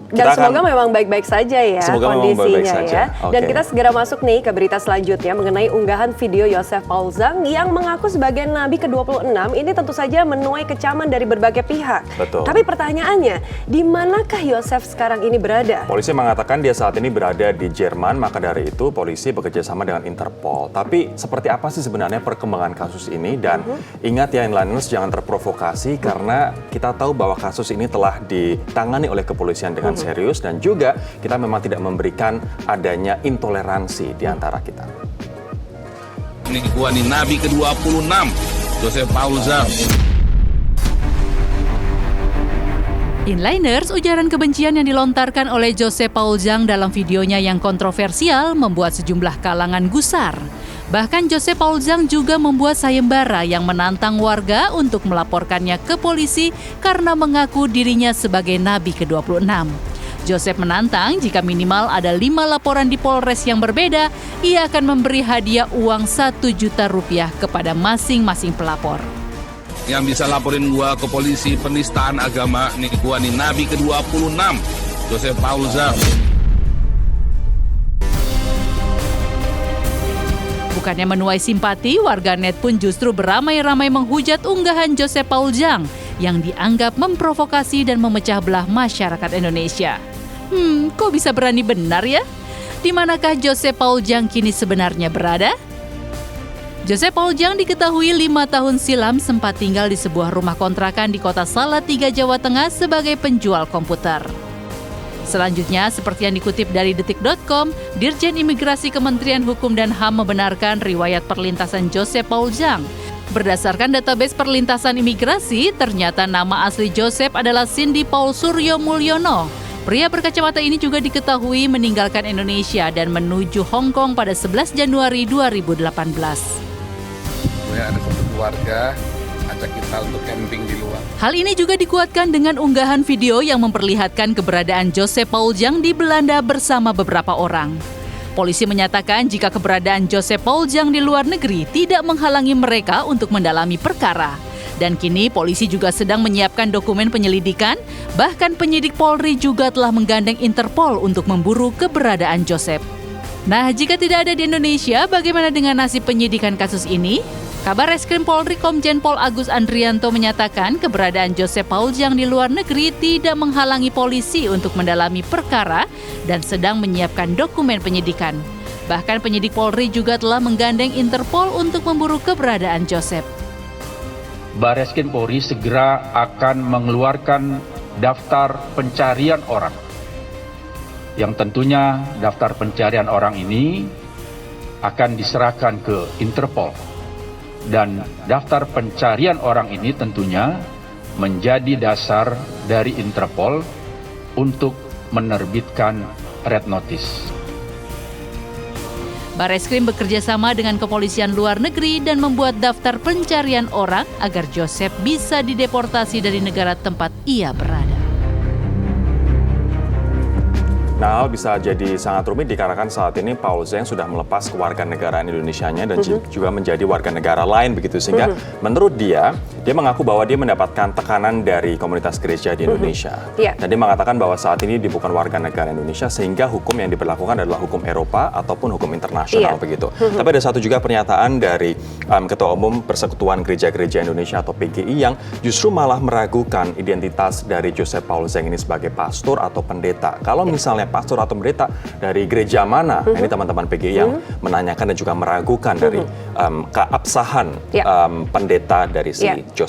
Dan semoga memang baik-baik saja ya kondisinya ya. Dan kita segera masuk nih ke berita selanjutnya mengenai unggahan video Joseph Paul Zhang yang mengaku sebagai nabi ke-26. Ini tentu saja menuai kecaman dari berbagai pihak. Betul. Tapi pertanyaannya, di manakah Joseph sekarang ini berada? Polisi mengatakan dia saat ini berada di Jerman, maka dari itu polisi bekerja sama dengan Interpol. Tapi seperti apa sih sebenarnya perkembangan kasus ini? Dan ingat ya inliners, jangan terprovokasi karena kita tahu bahwa kasus ini telah ditangani oleh kepolisian dengan serius dan juga kita memang tidak memberikan adanya intoleransi di antara kita. Ini gua nih nabi ke-26, Joseph Paul Zhang. Inliners, ujaran kebencian yang dilontarkan oleh Joseph Paul Zhang dalam videonya yang kontroversial membuat sejumlah kalangan gusar. Bahkan Joseph Paul Zhang juga membuat sayembara yang menantang warga untuk melaporkannya ke polisi karena mengaku dirinya sebagai nabi ke-26. Joseph menantang jika minimal ada 5 laporan di Polres yang berbeda, ia akan memberi hadiah uang 1 juta rupiah kepada masing-masing pelapor. Yang bisa laporin gua ke polisi penistaan agama, nih gua nih nabi ke-26, Joseph Paul Zhang. Bukannya menuai simpati, warganet pun justru beramai-ramai menghujat unggahan Joseph Paul Zhang yang dianggap memprovokasi dan memecah belah masyarakat Indonesia. Kok bisa berani benar ya? Di manakah Joseph Paul Zhang kini sebenarnya berada? Joseph Paul Zhang diketahui 5 tahun silam sempat tinggal di sebuah rumah kontrakan di kota Salatiga, Jawa Tengah sebagai penjual komputer. Selanjutnya, seperti yang dikutip dari detik.com, Dirjen Imigrasi Kementerian Hukum dan HAM membenarkan riwayat perlintasan Joseph Paul Zhang. Berdasarkan database perlintasan imigrasi, ternyata nama asli Joseph adalah Cindy Paul Suryo Mulyono. Pria berkacamata ini juga diketahui meninggalkan Indonesia dan menuju Hong Kong pada 11 Januari 2018. Ada satu keluarga ajak kita untuk camping di luar. Hal ini juga dikuatkan dengan unggahan video yang memperlihatkan keberadaan Joseph Paul Zhang di Belanda bersama beberapa orang. Polisi menyatakan jika keberadaan Joseph Paul Zhang di luar negeri tidak menghalangi mereka untuk mendalami perkara. Dan kini polisi juga sedang menyiapkan dokumen penyelidikan, bahkan penyidik Polri juga telah menggandeng Interpol untuk memburu keberadaan Joseph. Nah, jika tidak ada di Indonesia, bagaimana dengan nasib penyidikan kasus ini? Kabar Reskrim Polri Komjen Pol Agus Andrianto menyatakan keberadaan Joseph Paul Zhang di luar negeri tidak menghalangi polisi untuk mendalami perkara dan sedang menyiapkan dokumen penyidikan. Bahkan penyidik Polri juga telah menggandeng Interpol untuk memburu keberadaan Joseph. Barreskrim Polri segera akan mengeluarkan daftar pencarian orang. Yang tentunya daftar pencarian orang ini akan diserahkan ke Interpol. Dan daftar pencarian orang ini tentunya menjadi dasar dari Interpol untuk menerbitkan red notice. Barreskrim bekerja sama dengan kepolisian luar negeri dan membuat daftar pencarian orang agar Joseph bisa dideportasi dari negara tempat ia berada. Nah, bisa jadi sangat rumit dikarenakan saat ini Paul Zhang sudah melepas kewarganegaraan Indonesianya dan juga menjadi warga negara lain begitu, sehingga menurut dia mengaku bahwa dia mendapatkan tekanan dari komunitas gereja di Indonesia. Dan dia mengatakan bahwa saat ini dia bukan warga negara Indonesia sehingga hukum yang diberlakukan adalah hukum Eropa ataupun hukum internasional begitu. Tapi ada satu juga pernyataan dari Ketua Umum Persekutuan Gereja-Gereja Indonesia atau PGI yang justru malah meragukan identitas dari Joseph Paul Zhang ini sebagai pastor atau pendeta. Kalau misalnya pastor atau pendeta dari gereja mana? Nah, ini teman-teman PGI yang menanyakan dan juga meragukan dari keabsahan pendeta dari si Joseph